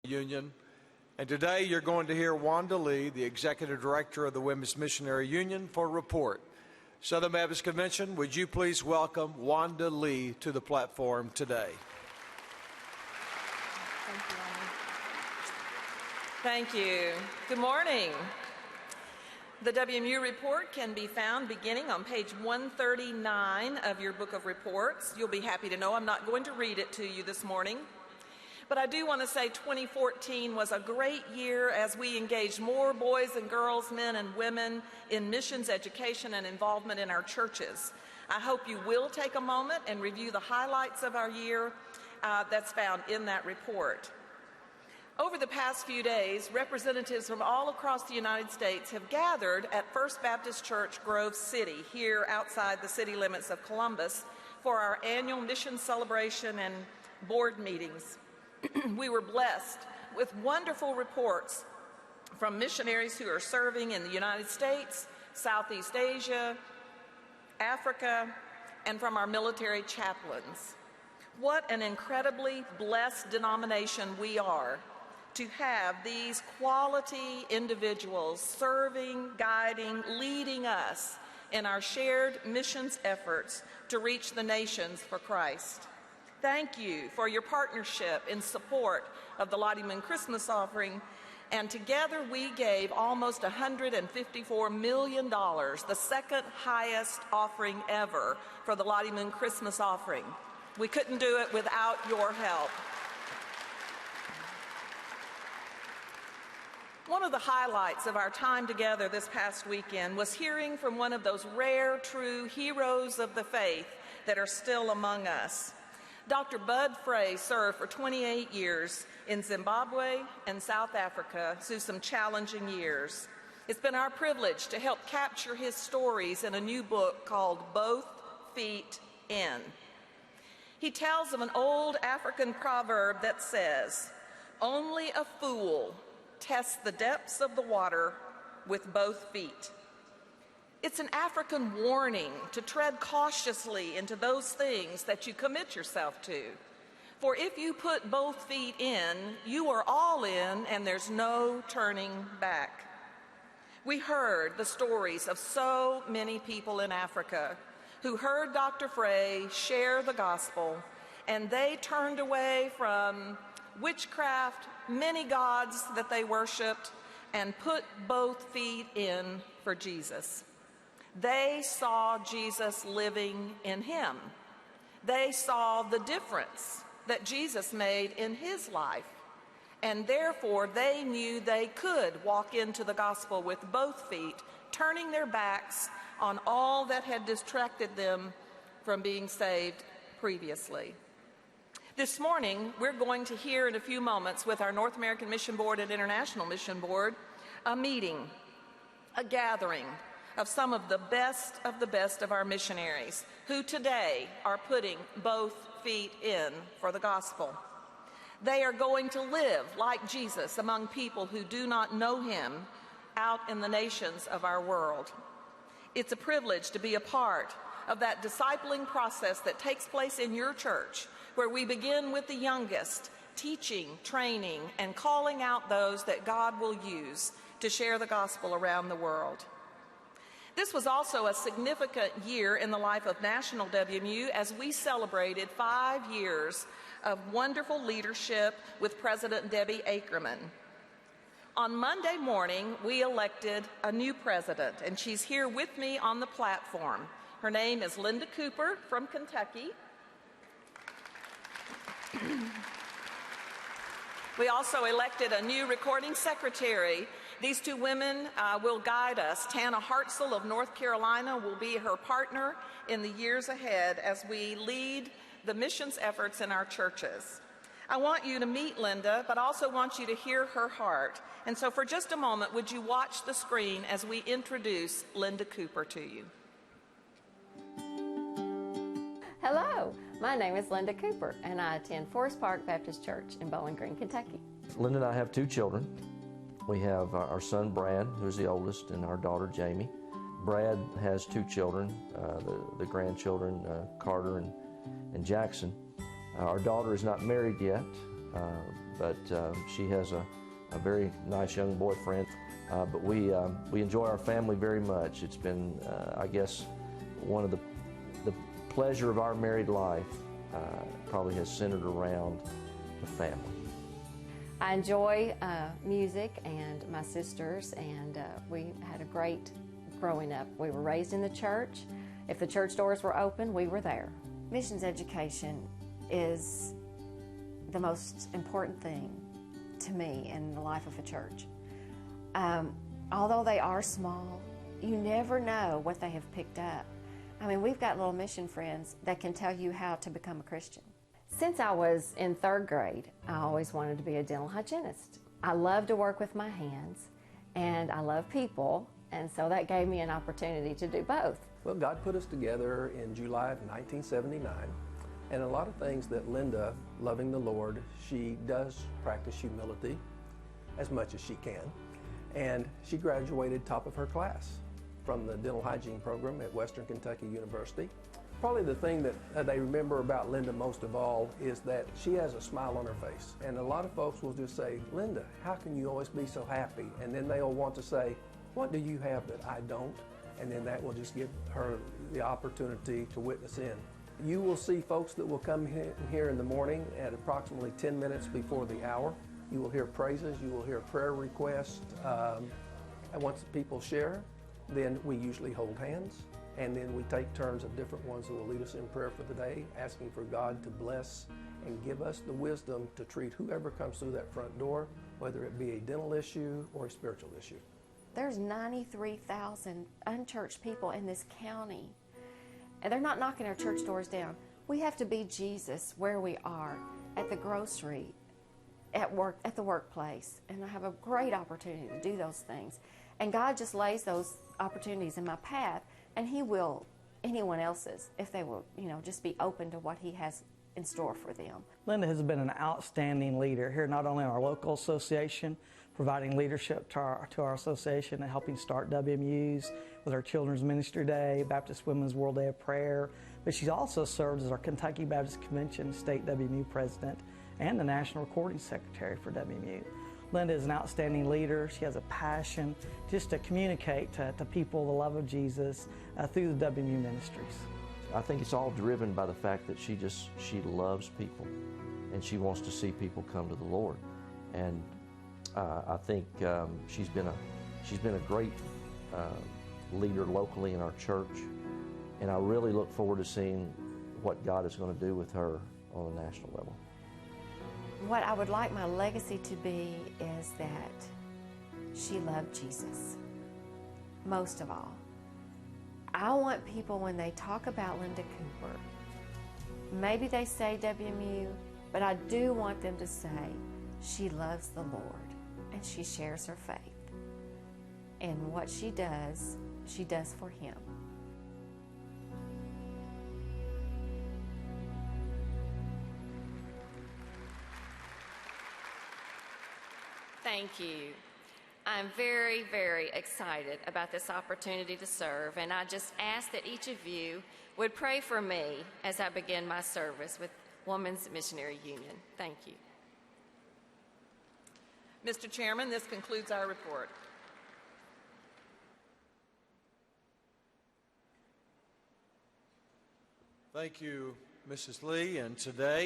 Union. And today you're going to hear Wanda Lee, the Executive Director of the Women's Missionary Union, for a report. Southern Baptist Convention, would you please welcome Wanda Lee to the platform today? Thank you. Good morning. The WMU Report can be found beginning on page 139 of your book of reports. You'll be happy to know I'm not going to read it to you this morning. But I do want to say 2014 was a great year as we engaged more boys and girls, men and women in missions, education, and involvement in our churches. I hope you will take a moment and review the highlights of our year that's found in that report. Over the past few days, representatives from all across the United States have gathered at First Baptist Church, Grove City, here outside the city limits of Columbus, for our annual mission celebration and board meetings. We were blessed with wonderful reports from missionaries who are serving in the United States, Southeast Asia, Africa, and from our military chaplains. What an incredibly blessed denomination we are to have these quality individuals serving, guiding, leading us in our shared missions efforts to reach the nations for Christ. Thank you for your partnership in support of the Lottie Moon Christmas offering, and together we gave almost $154 million, the second highest offering ever for the Lottie Moon Christmas offering. We couldn't do it without your help. One of the highlights of our time together this past weekend was hearing from one of those rare, true heroes of the faith that are still among us. Dr. Bud Frey served for 28 years in Zimbabwe and South Africa through some challenging years. It's been our privilege to help capture his stories in a new book called Both Feet In. He tells of an old African proverb that says, "Only a fool tests the depths of the water with both feet." It's an African warning to tread cautiously into those things that you commit yourself to. For if you put both feet in, you are all in and there's no turning back. We heard the stories of so many people in Africa who heard Dr. Frey share the gospel, and they turned away from witchcraft, many gods that they worshiped, and put both feet in for Jesus. They saw Jesus living in him. They saw the difference that Jesus made in his life, and therefore they knew they could walk into the gospel with both feet, turning their backs on all that had distracted them from being saved previously. This morning, we're going to hear in a few moments with our North American Mission Board and International Mission Board a meeting, a gathering of some of the best of our missionaries who today are putting both feet in for the gospel. They are going to live like Jesus among people who do not know him out in the nations of our world. It's a privilege to be a part of that discipling process that takes place in your church, where we begin with the youngest, teaching, training, and calling out those that God will use to share the gospel around the world. This was also a significant year in the life of National WMU as we celebrated 5 years of wonderful leadership with President Debbie Ackerman. On Monday morning, we elected a new president, and she's here with me on the platform. Her name is Linda Cooper from Kentucky. We also elected a new recording secretary. These two women will guide us. Tana Hartzell of North Carolina will be her partner in the years ahead as we lead the missions efforts in our churches. I want you to meet Linda, but also want you to hear her heart. And so for just a moment, would you watch the screen as we introduce Linda Cooper to you? Hello, my name is Linda Cooper, and I attend Forest Park Baptist Church in Bowling Green, Kentucky. Linda and I have 2 children. We have our son Brad, who's the oldest, and our daughter Jamie. Brad has 2 children, the grandchildren Carter and Jackson. Our daughter is not married yet, but she has a very nice young boyfriend. But we enjoy our family very much. It's been, I guess, one of the pleasure of our married life probably has centered around the family. I enjoy music and my sisters, and we had a great growing up. We were raised in the church. If the church doors were open, we were there. Missions education is the most important thing to me in the life of a church. Although they are small, you never know what they have picked up. I mean, we've got little mission friends that can tell you how to become a Christian. Since I was in 3rd grade, I always wanted to be a dental hygienist. I love to work with my hands, and I love people, and so that gave me an opportunity to do both. Well, God put us together in July of 1979, and a lot of things that Linda, loving the Lord, she does practice humility as much as she can, and she graduated top of her class from the dental hygiene program at Western Kentucky University. Probably the thing that they remember about Linda most of all is that she has a smile on her face. And a lot of folks will just say, Linda, how can you always be so happy? And then they'll want to say, what do you have that I don't? And then that will just give her the opportunity to witness in. You will see folks that will come here in the morning at approximately 10 minutes before the hour. You will hear praises, you will hear prayer requests. And once people share, then we usually hold hands. And then we take turns of different ones that will lead us in prayer for the day, asking for God to bless and give us the wisdom to treat whoever comes through that front door, whether it be a dental issue or a spiritual issue. There's 93,000 unchurched people in this county, and they're not knocking our church doors down. We have to be Jesus where we are, at the grocery, at work, at the workplace, and I have a great opportunity to do those things. And God just lays those opportunities in my path, and He will anyone else's if they will, just be open to what He has in store for them. Linda has been an outstanding leader here, not only in our local association, providing leadership to our association and helping start WMUs with our Children's Ministry Day, Baptist Women's World Day of Prayer, but she's also served as our Kentucky Baptist Convention State WMU President and the National Recording Secretary for WMU. Linda is an outstanding leader. She has a passion just to communicate to people the love of Jesus through the WMU ministries. I think it's all driven by the fact that she loves people, and she wants to see people come to the Lord. And I think she's been a great leader locally in our church, and I really look forward to seeing what God is going to do with her on a national level. What I would like my legacy to be is that she loved Jesus, most of all. I want people, when they talk about Linda Cooper, maybe they say WMU, but I do want them to say she loves the Lord and she shares her faith. And what she does for Him. Thank you. I'm very, very excited about this opportunity to serve, and I just ask that each of you would pray for me as I begin my service with Women's Missionary Union. Thank you. Mr. Chairman, this concludes our report. Thank you, Mrs. Lee. And today,